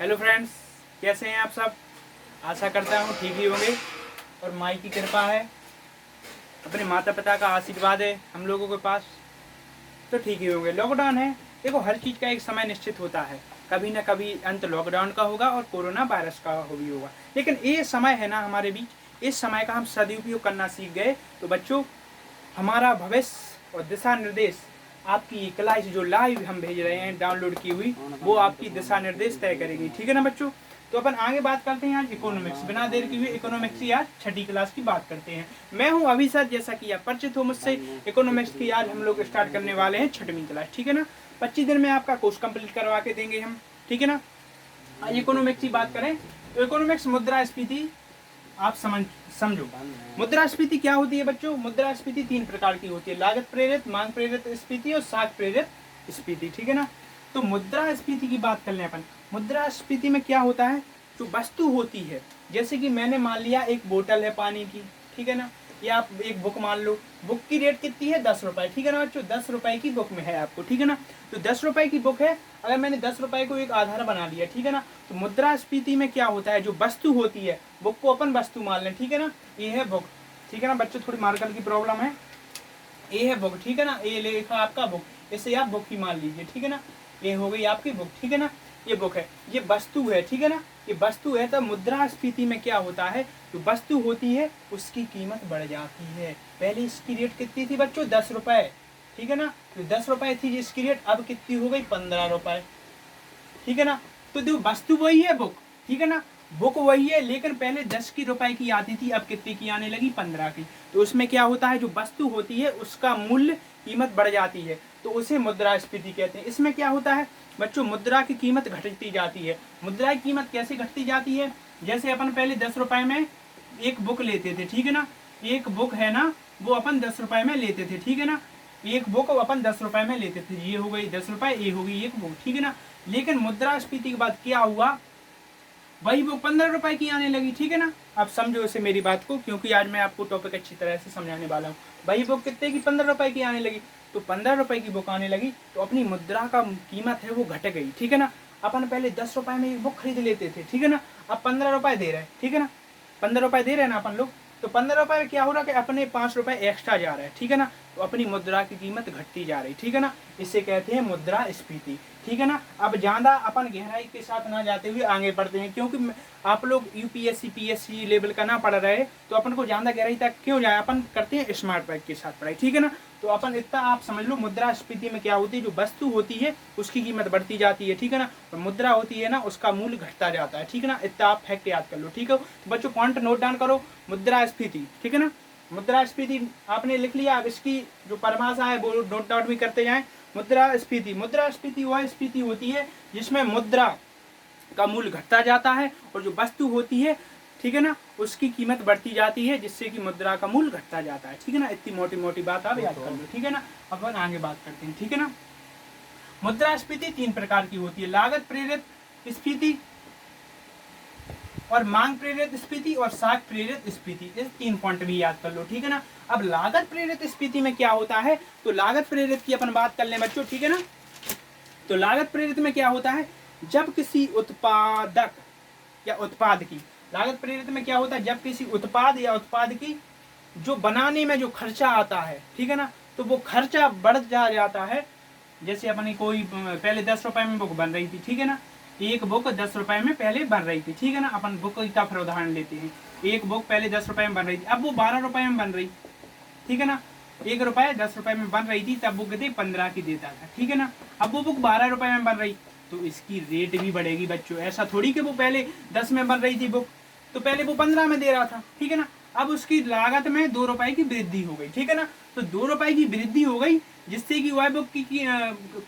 Hello friends, कैसे हैं आप सब। आशा करता हूँ ठीक ही होंगे और माई की कृपा है, अपने माता पिता का आशीर्वाद है हम लोगों के पास, तो ठीक ही होंगे। लॉकडाउन है, देखो हर चीज़ का एक समय निश्चित होता है, कभी ना कभी अंत लॉकडाउन का होगा और कोरोना वायरस का भी होगा। लेकिन ये समय है ना हमारे बीच, इस समय का हम सदुपयोग करना सीख गए तो बच्चों हमारा भविष्य और दिशा निर्देश आपकी क्लास जो लाइव हम भेज रहे हैं डाउनलोड की हुई, वो आपकी दिशा निर्देश तय करेगी। ठीक है ना बच्चों। तो अपन आगे बात करते हैं आज इकोनॉमिक्स, बिना देर की हुई इकोनॉमिक्स की आज छठी क्लास की बात करते हैं। मैं हूं अभी सर, जैसा कि आप परिचित हो मुझसे। इकोनॉमिक्स की आज हम लोग स्टार्ट करने वाले हैं छठवीं क्लास। ठीक है ना, 25 दिन में आपका कोर्स कंप्लीट करवा के देंगे हम। ठीक है ना। आज इकोनॉमिक्स की बात करें तो इकोनॉमिक्स मुद्रास्फीति आप समझो। मुद्रास्फीति क्या होती है बच्चों। मुद्रास्फीति 3 प्रकार की होती है, लागत प्रेरित, मांग प्रेरित स्फीति और साख प्रेरित स्फीति। ठीक है ना। तो मुद्रास्फीति की बात कर लें अपन। मुद्रास्फीति में क्या होता है, जो वस्तु होती है, जैसे कि मैंने मान लिया एक बोतल है पानी की, ठीक है ना, या आप एक बुक मान लो, बुक की रेट कितनी है 10 रुपए। ठीक है ना बच्चों, 10 रुपए की बुक में है आपको। ठीक है ना। तो 10 रुपए की बुक है, अगर मैंने 10 रुपए को एक आधार बना लिया, ठीक है ना, तो मुद्रास्फीति में क्या होता है, जो वस्तु होती है, बुक को अपन वस्तु मान लें। ठीक है ना, ये है बुक। ठीक है ना बच्चों, थोड़ी मार्कर की प्रॉब्लम है। ये है बुक, ठीक है ना, ये लिखा आपका बुक, इसे आप बुक ही मान लीजिए। ठीक है ना, ये हो गई आपकी बुक। ठीक है ना, ये बुक है, ये वस्तु है। ठीक है ना, ये वस्तु है। तो मुद्रास्फीति में क्या होता है, जो वस्तु होती है उसकी कीमत बढ़ जाती है। पहले इसकी रेट कितनी थी बच्चों, 10 रुपए। ठीक है ना, तो 10 रुपए थी जिसकी रेट, अब कितनी हो गई, 15 रुपए। ठीक है ना। तो जो वस्तु वही है बुक, ठीक है ना, बुक वही है, लेकिन पहले 10 की रुपए की आती थी, अब कितने की आने लगी, 15 की। तो उसमें क्या होता है, जो वस्तु होती है उसका मूल्य, कीमत बढ़ जाती है, तो उसे मुद्रास्फीति कहते हैं। इसमें क्या होता है बच्चों, मुद्रा की कीमत घटती जाती है। मुद्रा की कीमत कैसे घटती जाती है, जैसे अपन पहले 10 रुपए में एक बुक लेते थे। ठीक है ना, एक बुक है ना, वो अपन 10 रुपए में लेते थे। ठीक है ना, एक बुक अपन 10 रुपए में लेते थे। ये हो गई 10 रुपए, ये हो गई एक बुक। ठीक है ना। लेकिन मुद्रास्फीति के बाद क्या हुआ, वही बुक 15 रुपए की आने लगी। ठीक है ना, आप समझो इसे मेरी बात को, क्योंकि आज मैं आपको टॉपिक अच्छी तरह से समझाने वाला हूँ। वही बुक कितने की, 15 रुपए की आने लगी। तो 15 रुपए की बुक आने लगी तो अपनी मुद्रा का कीमत है वो घट गई। ठीक है ना, अपन पहले 10 रुपए में एक बुक खरीद लेते थे। ठीक है ना, अब 15 रुपए दे रहे हैं। ठीक है ना, 15 रुपए दे रहे हैं ना अपन लोग, तो 15 रुपए में क्या हो रहा है कि अपने 5 रुपए एक्स्ट्रा जा रहा है। ठीक है ना, तो अपनी मुद्रा की कीमत घटती जा रही। ठीक है ना, इसे कहते हैं मुद्रास्फीति। ठीक है ना। अब ज्यादा अपन गहराई के साथ ना जाते हुए आगे बढ़ते हैं, क्योंकि आप लोग यूपीएससी पीएससी लेवल का ना पढ़ रहे, तो अपन को ज्यादा गहराई तक क्यों जाए, अपन करते हैं स्मार्ट पैक के साथ पढ़ाई। ठीक है ना, तो अपन इतना आप समझ लो, मुद्रास्फीति में क्या होती है, जो वस्तु होती है उसकी कीमत बढ़ती जाती है। ठीक है ना, और मुद्रा होती है ना, उसका मूल्य घटता जाता है। ठीक है ना, इतना आप फैक्ट याद कर लो। ठीक है, तो बच्चों पॉइंट नोट डाउन करो, मुद्रास्फीति। ठीक है ना, मुद्रास्फीति आपने लिख लिया, अब इसकी जो परिभाषा है वो नोट डाउन भी करते जाएं। मुद्रास्फीति, मुद्रास्फीति वह स्फीति होती है जिसमें मुद्रा का मूल्य घटता जाता है और जो वस्तु होती है, ठीक है ना, उसकी कीमत बढ़ती जाती है, जिससे कि मुद्रा का मूल्य घटता जाता है। ठीक है ना, इतनी मोटी मोटी बात आप याद कर लो। ठीक है ना, अपन आगे बात करते हैं। ठीक है ना, मुद्रास्फीति 3 प्रकार की होती है, लागत प्रेरित स्फीति और मांग प्रेरित स्फीति और साख प्रेरित स्फीति। इस 3 पॉइंट भी याद कर लो। ठीक है ना। अब लागत प्रेरित स्फीति में क्या होता है, तो लागत प्रेरित की अपन बात कर लें बच्चों। ठीक है ना, तो लागत प्रेरित में क्या होता है, जब किसी उत्पादक या उत्पाद की, लागत प्रेरित में क्या होता है, जब किसी उत्पाद या उत्पाद की जो बनाने में जो खर्चा आता है, ठीक है ना, तो वो खर्चा बढ़ जाता है। जैसे अपनी कोई पहले 10 रुपए में बुक बन रही थी, ठीक है ना, एक बुक 10 रुपए में पहले बन रही थी। ठीक है ना, अपन बुक का फिर उदाहरण लेते हैं। एक बुक पहले 10 रुपए में बन रही थी, अब वो 12 रुपए में बन रही। ठीक है ना, 1 रुपए 10 रुपए में बन रही थी, तब बुक 15 की देता था। ठीक है ना, अब वो बुक 12 रुपए में बन रही, तो इसकी रेट भी बढ़ेगी बच्चों। ऐसा थोड़ी कि वो पहले 10 में बन रही थी बुक, तो पहले वो 15 में दे रहा था। ठीक है ना, अब उसकी लागत में 2 रुपए की वृद्धि हो गई। ठीक है ना, तो 2 रुपए की वृद्धि हो गई, जिससे कि वह बुक की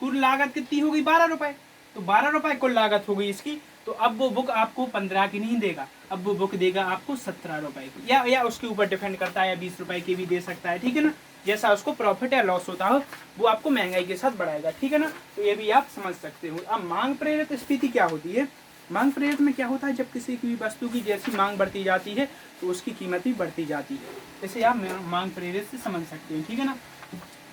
कुल लागत कितनी हो गई, 12 रुपए। तो 12 रुपए कुल लागत हो गई इसकी। तो अब वो बुक आपको 15 की नहीं देगा, अब वो बुक देगा आपको 17 रुपए की, या उसके ऊपर डिपेंड करता है, या 20 रुपए की भी दे सकता है। ठीक है ना, जैसा उसको प्रॉफिट या लॉस होता हो वो आपको महंगाई के साथ बढ़ाएगा। ठीक है ना, तो ये भी आप समझ सकते हो। अब मांग प्रेरित स्फीति क्या होती है, मांग प्रेरित में क्या होता है, जब किसी की वस्तु की जैसी मांग बढ़ती जाती है तो उसकी कीमत भी बढ़ती जाती है। इसे आप मांग प्रेरित से समझ सकते हैं। ठीक है ना,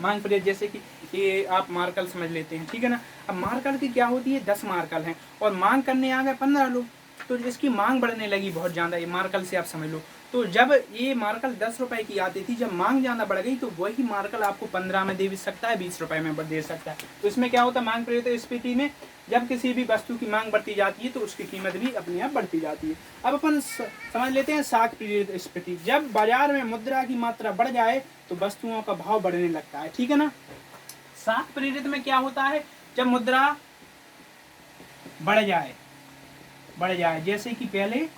मांग पीरियड जैसे कि ये आप मार्कल समझ लेते हैं, ठीक है ना। अब मार्कल की क्या होती है, 10 मार्कल हैं और मांग करने आ गए 15 लोग, तो इसकी मांग बढ़ने लगी बहुत ज़्यादा, ये मार्कल से आप समझ लो। तो जब ये मार्कल 10 रुपए की आती थी, जब मांग ज़्यादा बढ़ गई तो वही मार्कल आपको 15 में दे भी सकता है, 20 रुपए में दे सकता है। तो इसमें क्या होता है, मांग पीरियड स्फीति में जब किसी भी वस्तु की मांग बढ़ती जाती है तो उसकी कीमत भी अपने आप बढ़ती जाती है। अब अपन समझ लेते हैं साख पीरियड स्फीति। जब बाजार में मुद्रा की मात्रा बढ़ जाए तो वस्तुओं का भाव बढ़ने लगता है, ठीक है ना। साख पीरियड में क्या होता है, जब मुद्रा बढ़ जाए, जैसे कि पहले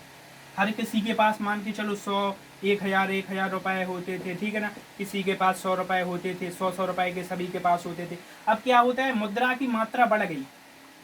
हर किसी के पास मान के चलो 100, 1000 रुपए होते थे, ठीक है ना। किसी के पास 100 रुपए होते थे, 100 रुपए के सभी के पास होते थे। अब क्या होता है, मुद्रा की मात्रा बढ़ गई,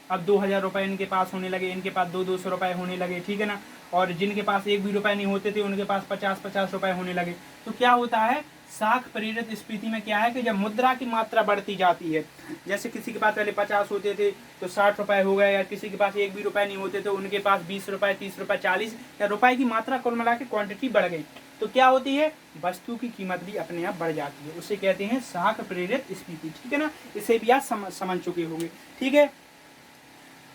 अब 2000 रुपए इनके पास होने लगे, इनके पास 200 रुपए होने लगे, ठीक है ना। और जिनके पास एक भी रुपए नहीं होते थे उनके पास 50 रुपए होने लगे। तो क्या होता है, साख प्रेरित स्फीति में क्या है कि जब मुद्रा की मात्रा बढ़ती जाती है, जैसे किसी के पास पहले 50 होते थे तो 60 रुपए हो गए, या किसी के पास एक भी रुपए नहीं होते तो उनके पास 20 रुपए, 30 रुपए, 40 या रुपए की मात्रा कुल मिला के क्वांटिटी बढ़ गई, तो क्या होती है, वस्तु की कीमत भी अपने आप बढ़ जाती है। उसे कहते हैं साख प्रेरित स्फीति, ठीक है ना। इसे भी आप समझ चुके होंगे, ठीक है।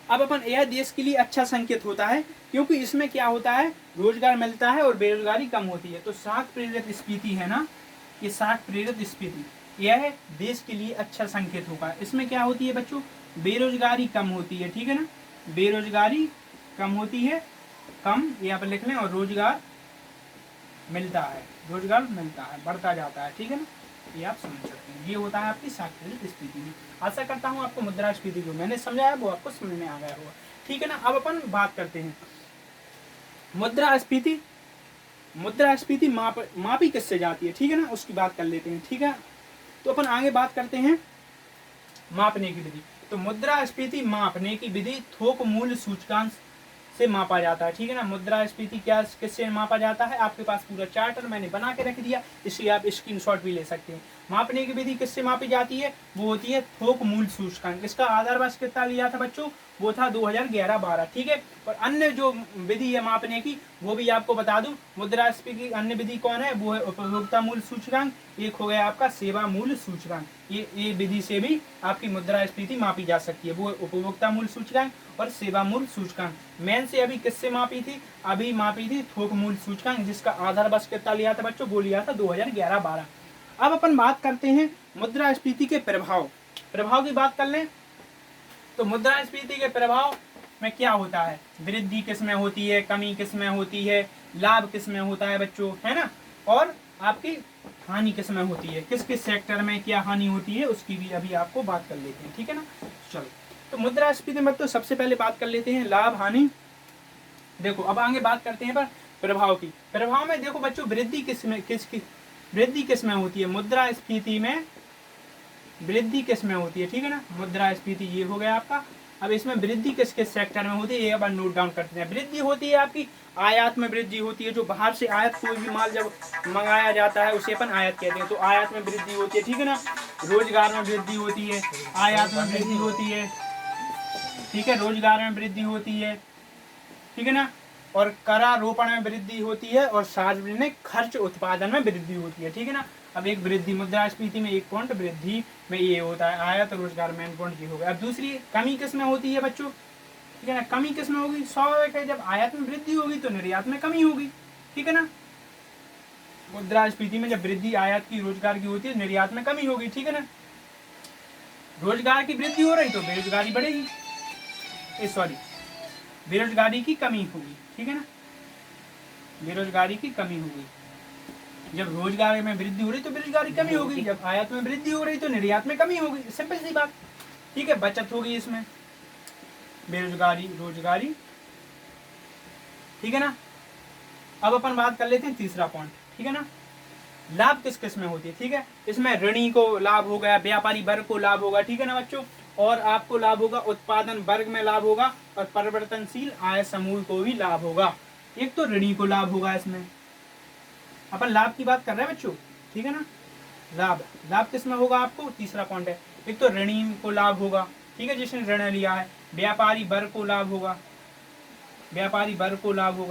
अब अपन यह देश के लिए अच्छा संकेत होता है, क्योंकि इसमें क्या होता है, रोजगार मिलता है और बेरोजगारी कम होती है। तो साख प्रेरित स्फीति है ना, ये साख प्रेरित स्फीति यह देश के लिए अच्छा संकेत होगा। इसमें क्या होती है बच्चों, बेरोजगारी कम होती है, ठीक है ना। बेरोजगारी कम होती है, कम यहाँ पर लिख लें, और रोजगार मिलता है, बढ़ता जाता है, ठीक है ना। ये आप समझ सकते हैं, ये होता है आपकी साख प्रेरित स्फीति में। आशा करता हूँ आपको मुद्रास्फीति जो मैंने समझाया वो आपको समझ में आ गया होगा, ठीक है ना। अब अपन बात करते हैं मुद्रास्फीति। मुद्रास्फीति मापी किससे जाती है, ठीक है ना, उसकी बात कर लेते हैं, ठीक है। तो अपन आगे बात करते हैं मापने की विधि। तो मुद्रास्फीति मापने की विधि थोक मूल्य सूचकांक से मापा जाता है, ठीक है ना। मुद्रास्फीति क्या किससे मापा जाता है, आपके पास पूरा चार्टर मैंने बना के रख दिया, इसलिए आप स्क्रीनशॉट भी ले सकते हैं। मापने की विधि किससे मापी जाती है, वो होती है थोक मूल्य सूचकांक। इसका आधार वर्ष कितना लिया था बच्चों, वो था 2011-12, ठीक है। और अन्य जो विधि है मापने की वो भी आपको बता दूं, मुद्रास्फीति की अन्य विधि कौन है, वो है उपभोक्ता मूल्य सूचकांक, एक हो गया आपका सेवा मूल्य सूचकांक। ये विधि से भी आपकी मुद्रास्फीति मापी जा सकती है, वो है उपभोक्ता मूल्य सूचकांक और सेवा मूल्य सूचकांक। मेन से अभी किससे मापी थी, अभी मापी थी थोक मूल्य सूचकांक, जिसका आधार वर्ष कितना लिया था बच्चों, वो लिया था 2011-12। अब अपन बात करते हैं मुद्रास्फीति के प्रभाव की बात कर लें। तो मुद्रास्फीति के प्रभाव में क्या होता है, वृद्धि किसमें होती है, कमी किसमें होती है, लाभ किसमें होता है बच्चों, है ना, और आपकी हानि किसमें होती है, किस किस सेक्टर में क्या हानि होती है, उसकी भी अभी आपको बात कर लेते हैं, ठीक है ना। चलो, तो मुद्रास्फीति में तो सबसे पहले बात कर लेते हैं लाभ हानि। देखो अब आगे बात करते हैं पर प्रभाव की। प्रभाव में देखो बच्चों, वृद्धि किसमें होती है, मुद्रास्फीति में वृद्धि किसमें होती है, ठीक है ना। मुद्रास्फीति ये हो गया आपका। अब इसमें वृद्धि किस किस सेक्टर में होती है, ये अब नोट डाउन करते हैं। वृद्धि होती है आपकी आयात में, वृद्धि होती है, जो बाहर से आयात कोई भी माल जब मंगाया जाता है उसे अपन आयात कहते हैं, तो आयात में वृद्धि होती है, ठीक है ना। रोजगार में वृद्धि होती है, आयात में वृद्धि होती है, ठीक है, रोजगार में वृद्धि होती है, ठीक है ना। और करारोपण में वृद्धि होती है, और सार्वजनिक खर्च उत्पादन में वृद्धि होती है, ठीक है ना। अब एक वृद्धि मुद्रास्फीति में 1 पॉइंट, वृद्धि में ये होता है आयात रोजगार मेन पॉइंट ये हो गया। अब दूसरी कमी किसमें होती है बच्चों, ठीक है ना। कमी किसमें होगी, स्वाभाविक है, जब आयात में वृद्धि होगी तो निर्यात में कमी होगी, ठीक है ना। मुद्रास्फीति में जब वृद्धि आयात की रोजगार की होती है, निर्यात में कमी होगी, ठीक है ना। रोजगार की वृद्धि हो रही तो बेरोजगारी बढ़ेगी, बेरोजगारी की कमी होगी, ठीक है ना, बेरोजगारी की कमी होगी। जब रोजगार में वृद्धि हो रही तो बेरोजगारी कमी होगी, जब आयात में वृद्धि हो रही तो निर्यात में कमी होगी, सिंपल सी बात, ठीक है। बचत होगी इसमें, बेरोजगारी रोजगारी, ठीक है ना। अब अपन बात कर लेते हैं तीसरा पॉइंट, ठीक है ना। लाभ किस किस में होती है, ठीक है। इसमें ऋणी को लाभ हो गया, व्यापारी वर्ग को लाभ होगा, ठीक है ना बच्चों, और आपको लाभ होगा, उत्पादन वर्ग में लाभ होगा, और परिवर्तनशील आय समूह को भी लाभ होगा। एक तो ऋणी को लाभ होगा, इसमें अपन लाभ की बात कर रहे हैं बच्चों, ठीक है ना। लाभ किसमें होगा आपको, तीसरा पॉइंट है। एक तो ऋणी को लाभ होगा, ठीक है, जिसने ऋण लिया है, व्यापारी वर्ग को लाभ होगा,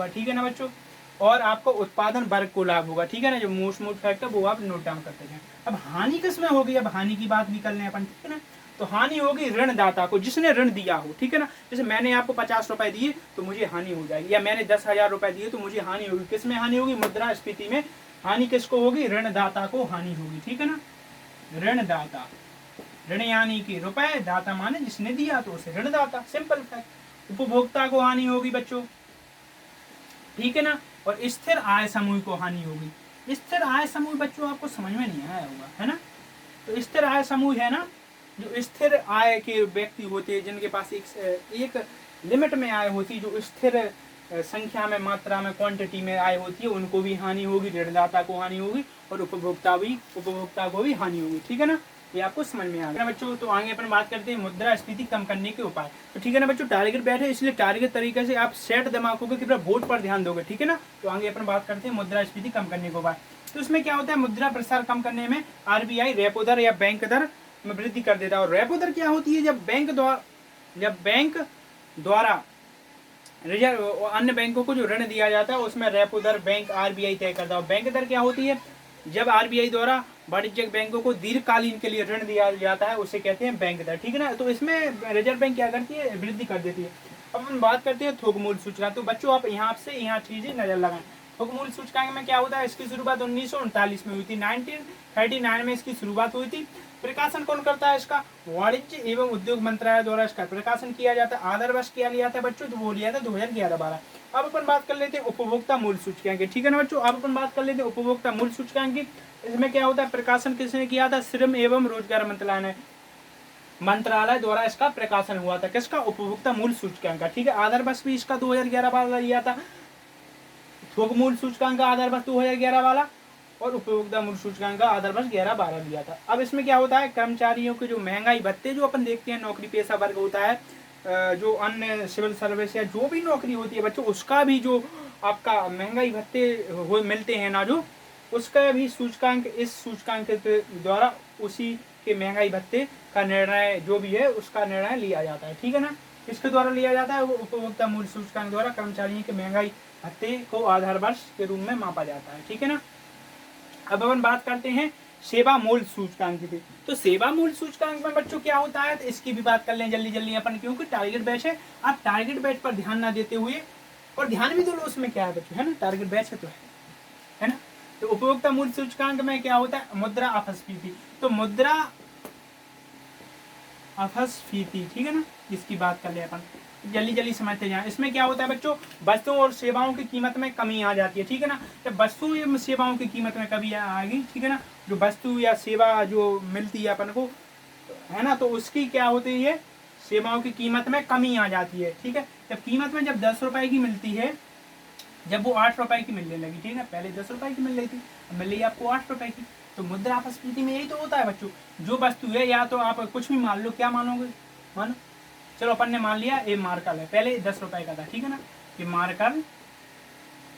ठीक है ना बच्चों, और आपको उत्पादन वर्ग को लाभ होगा, ठीक है ना। जो मोस्ट फैक्टर वो आप नोट डाउन करते जाएं। अब हानि किसमें होगी, अब हानि की बात भी कर लें अपन, ठीक है ना। तो हानि होगी ऋणदाता को, जिसने ऋण दिया हो, ठीक है ना। जैसे मैंने आपको 50 रुपए दिए तो मुझे हानि हो जाएगी, या मैंने 10,000 रुपए दिए तो मुझे हानि होगी। किसमें हानि होगी, मुद्रास्फीति में हानि किसको होगी, ऋणदाता को हानि होगी, ठीक है ना। ऋणदाता, ऋण यानी कि रुपए, दाता माने जिसने दिया तो उसे ऋणदाता, सिंपल फैक्ट। उपभोक्ता को हानि होगी बच्चों, ठीक है ना। और स्थिर आय समूह को हानि होगी। स्थिर आय समूह बच्चों आपको समझ में नहीं आया होगा, है ना। तो स्थिर आय समूह है ना, जो स्थिर आय के व्यक्ति होते हैं, जिनके पास एक लिमिट में आय होती है, जो स्थिर संख्या में, मात्रा में, क्वांटिटी में आय होती है, उनको भी हानि होगी, ऋणदाता को हानि होगी, और उपभोक्ता को भी हानि होगी, ठीक है ना। ये आपको समझ में आ गया बच्चों। तो आगे अपन बात करते हैं मुद्रास्फीति कम करने के उपाय। तो ठीक है ना बच्चों, टारगेट बैठे इसलिए टारगेट तरीके से आप सेट दिमाग होकर कि बोर्ड पर ध्यान दोगे, ठीक है ना। तो आगे अपन बात करते हैं मुद्रास्फीति कम करने के उपाय। तो इसमें क्या होता है, मुद्रा प्रसार कम करने में आरबीआई रेपो दर या बैंक दर में वृद्धि कर देता है। और रेपो दर क्या होती है, जब बैंक द्वारा रिजर्व अन्य बैंकों को जो ऋण दिया जाता है उसमें रेपो दर बैंक आरबीआई तय करता है। बैंक दर क्या होती है, जब आरबीआई द्वारा वाणिज्यिक बैंकों को दीर्घकालीन के लिए ऋण दिया जाता है उसे कहते हैं बैंक दर, ठीक है ना। तो इसमें रिजर्व बैंक क्या करती है, वृद्धि कर देती है। अब हम बात करते हैं थोक मूल्य सूचकांक। तो बच्चों आप यहाँ से यहाँ चीजें नजर लगाएं। थोक मूल्य सूचकांक में क्या होता है, इसकी शुरुआत 1939 में हुई थी, 1939 में इसकी शुरुआत हुई थी। प्रकाशन कौन करता है इसका, वाणिज्य एवं उद्योग मंत्रालय द्वारा इसका प्रकाशन किया जाता है। आधार वर्ष क्या लिया था बच्चों, तो वो लिया था 2011-12। अब अपन बात कर लेते हैं उपभोक्ता मूल्य सूचकांक की, ठीक है ना बच्चों। अब अपन बात कर लेते हैं उपभोक्ता मूल्य सूचकांक की। इसमें क्या होता है, प्रकाशन किसने किया था, श्रम एवं रोजगार मंत्रालय द्वारा इसका प्रकाशन हुआ था। किसका, उपभोक्ता मूल्य सूचकांक का, ठीक है। आधार वर्ष भी इसका 2011 लिया था। थोक मूल्य सूचकांक का आधार वर्ष 2011 वाला, और उपभोक्ता मूल्य सूचकांक का आधार वर्ष 11-12 लिया था। अब इसमें क्या होता है, कर्मचारियों के जो महंगाई भत्ते जो अपन देखते हैं, नौकरी पेशा वर्ग होता है, जो अन्य सिविल सर्विस या जो भी नौकरी होती है बच्चों, उसका भी जो आपका महंगाई भत्ते मिलते हैं ना, जो उसका भी सूचकांक इस सूचकांक के द्वारा उसी के महंगाई भत्ते का निर्णय जो भी है उसका निर्णय लिया जाता है, ठीक है ना। किसके द्वारा लिया जाता है, वो उपभोक्ता मूल्य सूचकांक द्वारा कर्मचारियों के महंगाई भत्ते को आधार वर्ष के रूप में मापा जाता है, ठीक है ना। अब अपन बात करते हैं सेवा मूल्य सूचकांक की। तो सेवा मूल्य सूचकांक में बच्चों क्या होता है, तो इसकी भी बात कर लें जल्दी जल्दी अपन, क्योंकि टारगेट बैच है। आप टारगेट बैच पर ध्यान ना देते हुए, और ध्यान भी तो लो उसमें क्या है बच्चों, है ना, टारगेट बैच है तो है ना। तो उपभोक्ता मूल्य सूचकांक में क्या होता है, मुद्रा अपस्फीति। तो मुद्रा अपस्फीति, ठीक है ना, इसकी बात कर ले अपन, जल्दी जल्दी समझते जाएं। इसमें क्या होता है बच्चों, वस्तुओं और सेवाओं की कीमत में कमी आ जाती है, ठीक है ना। जब वस्तुओं या सेवाओं की कीमत में कमी आएगी, ठीक है ना, जो वस्तु या सेवा जो मिलती है अपन को, है ना, तो उसकी क्या होती है, सेवाओं की कीमत में कमी आ जाती है, ठीक है। जब कीमत में जब 10 रुपए की मिलती है, जब वो 8 रुपए की मिलने लगी, ठीक है, पहले 10 रुपए की मिल रही थी, अब मिल रही है आपको 8 रुपए की। तो मुद्रा अपस्फीति में यही तो होता है बच्चों, जो वस्तु है, या तो आप कुछ भी मान लो, क्या मानोगे, मानो चलो अपन ने मान लिया ये मार्कर है, पहले 10 रुपए का था, ठीक है ना, ये मार्कर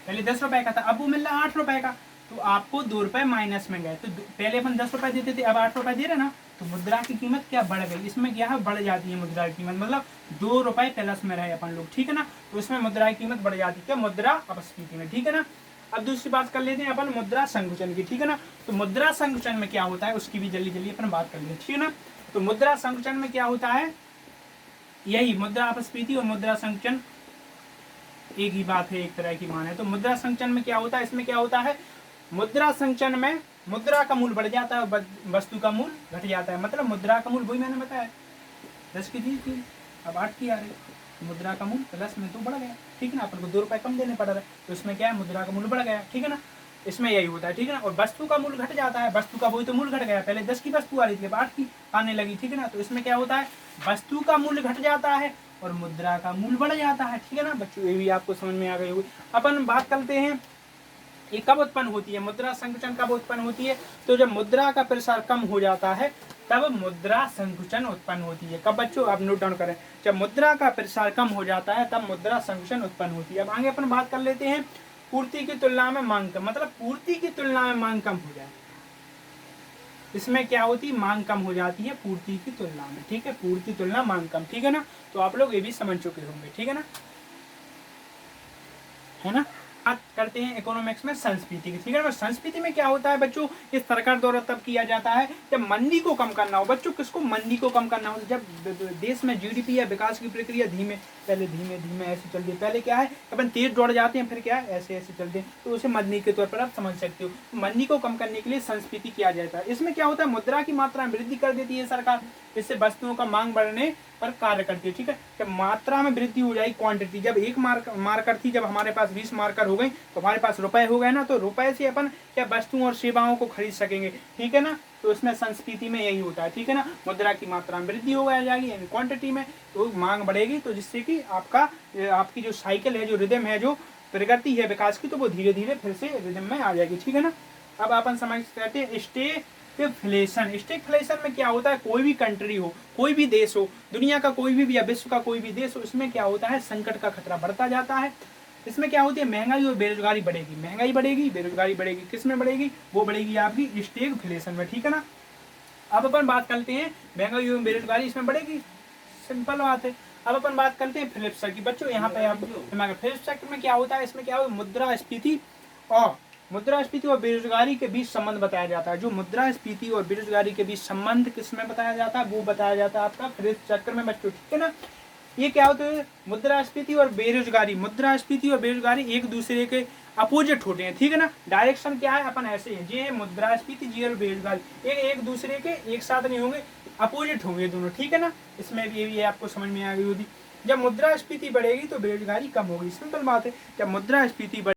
पहले 10 रुपए का था, अब वो मिल रहा 8 रुपए का, तो आपको 2 रुपए माइनस में गए। तो पहले अपन 10 रुपए देते थे, अब 8 रुपए दे रहे ना, तो मुद्रा की कीमत क्या बढ़ गई, इसमें क्या है, बढ़ जाती है मुद्रा की कीमत, मतलब 2 रुपए प्लस में रहे अपन लोग, ठीक है ना, तो इसमें मुद्रा की कीमत बढ़ जाती है मुद्रा अपस्फीति में, ठीक है ना। अब दूसरी बात कर लेते हैं अपन मुद्रा संकुचन की, ठीक है ना। तो मुद्रा संकुचन में क्या होता है उसकी भी जल्दी जल्दी अपन बात कर लेते, ठीक है ना। तो मुद्रा संकुचन में क्या होता है, यही मुद्रा अपस्फीति और मुद्रा संकुचन एक ही बात है, एक तरह की मान है। तो मुद्रा संकुचन में क्या होता है, इसमें क्या होता है, मुद्रा संकुचन में मुद्रा का मूल्य बढ़ जाता है, वस्तु का मूल्य घट जाता है। मतलब मुद्रा का मूल्य वही मैंने बताया 10 की थी, अब 8 की आ रही, मुद्रा का मूल्य प्लस में तो बढ़ गया, ठीक है ना, अपन को 2 रुपए कम देने पड़ रहे, तो इसमें क्या है, मुद्रा का मूल्य बढ़ गया, ठीक है ना, इसमें यही होता है, ठीक है ना। और वस्तु का मूल्य घट जाता है, वस्तु का वही तो मूल्य घट गया, पहले 10 की वस्तु आ रही थी, अब 8 की आने लगी, ठीक है ना। तो इसमें क्या होता है, वस्तु का मूल्य घट जाता है और मुद्रा का मूल्य बढ़ जाता है, ठीक है ना बच्चों, ये भी आपको समझ में आ गई होगी। अपन बात करते हैं ये कब उत्पन्न होती है, मुद्रा संकुचन कब उत्पन्न होती है, तो जब मुद्रा का प्रसार कम हो जाता है तब मुद्रा संकुचन उत्पन्न होती है। कब बच्चों, आप नोट डाउन करें, जब मुद्रा का प्रसार कम हो जाता है तब मुद्रा संकुचन उत्पन्न होती है। अब आगे अपन बात कर लेते हैं पूर्ति की तुलना में मांग कम, मतलब पूर्ति की तुलना में मांग कम हो जाए, इसमें क्या होती है, मांग कम हो जाती है पूर्ति की तुलना में, ठीक है, पूर्ति तुलना मांग कम, ठीक है ना। तो आप लोग ये भी समझ चुके होंगे, ठीक है ना, है ना। करते हैं इकोनॉमिक्स में संस्कृति की, ठीक है ना। संस्कृति में क्या होता है बच्चों, ये सरकार द्वारा तब किया जाता है जब मंदी को कम करना हो। बच्चों किसको, मंदी को कम करना हो, जब देश में जीडीपी या विकास की प्रक्रिया पहले धीमे धीमे ऐसे चलती है। पहले क्या है, अपन तेज दौड़ जाते हैं, फिर क्या है ऐसे ऐसे चलते हैं, तो उसे मंदी के तौर पर आप समझ सकते हो। मंदी को कम करने के लिए संस्कृति किया जाता है। इसमें क्या होता है, मुद्रा की मात्रा में वृद्धि कर देती है सरकार, इससे वस्तुओं का मांग बढ़ने पर कार्य करती है, ठीक है। जब मात्रा में वृद्धि हो जाएगी, क्वांटिटी, जब एक मार्कर थी, जब हमारे पास 20 मार्कर हो गई तो हमारे पास रुपए हो गए ना, तो रुपए से अपन क्या वस्तुओं और सेवाओं को खरीद सकेंगे, ठीक है ना। तो इसमें संस्कृति में यही होता है, ठीक है ना। मुद्रा की मात्रा में वृद्धि हो जाएगी यानी क्वांटिटी में, तो मांग बढ़ेगी, तो जिससे कि आपकी जो साइकिल है, जो रिदम है, जो प्रगति है विकास की, तो वो धीरे धीरे फिर से रिदम में आ जाएगी, ठीक है ना। अब अपन समझ सकते हैं स्टेगफ्लेशन। स्टेगफ्लेशन में क्या होता है, कोई भी कंट्री हो, कोई भी देश हो, दुनिया का कोई भी या विश्व का कोई भी देश हो, इसमें क्या होता है, संकट का खतरा बढ़ता जाता है। इसमें क्या होती है, महंगाई और बेरोजगारी बढ़ेगी, महंगाई बढ़ेगी, बेरोजगारी बढ़ेगी। किस में बढ़ेगी, वो बढ़ेगी आपकी स्टेगफ्लेशन में, ठीक है ना। अब अपन बात करते हैं महंगाई और बेरोजगारी इसमें बढ़ेगी, सिंपल बात है। अब अपन बात करते हैं फिलिप्स की। बच्चों यहाँ पे आप फिलिप्स में क्या होता है, इसमें क्या होता है, मुद्रास्फीति और बेरोजगारी के बीच संबंध बताया जाता है। जो मुद्रास्फीति और बेरोजगारी के बीच संबंध किसमें बताया जाता है, वो बताया जाता है आपका फिलिप्स चक्र में बच्चों, ठीक है ना। ये क्या होता है, मुद्रास्फीति और बेरोजगारी एक दूसरे के अपोजिट होते हैं, ठीक है ना। डायरेक्शन क्या है, अपन ऐसे है, ये मुद्रास्फीति, जी और बेरोजगारी एक दूसरे के एक साथ नहीं होंगे, अपोजिट होंगे दोनों, ठीक है ना। इसमें भी ये भी आपको समझ में आ गई होगी। जब मुद्रास्फीति बढ़ेगी तो बेरोजगारी कम होगी, सिंपल बात है। जब मुद्रास्फीति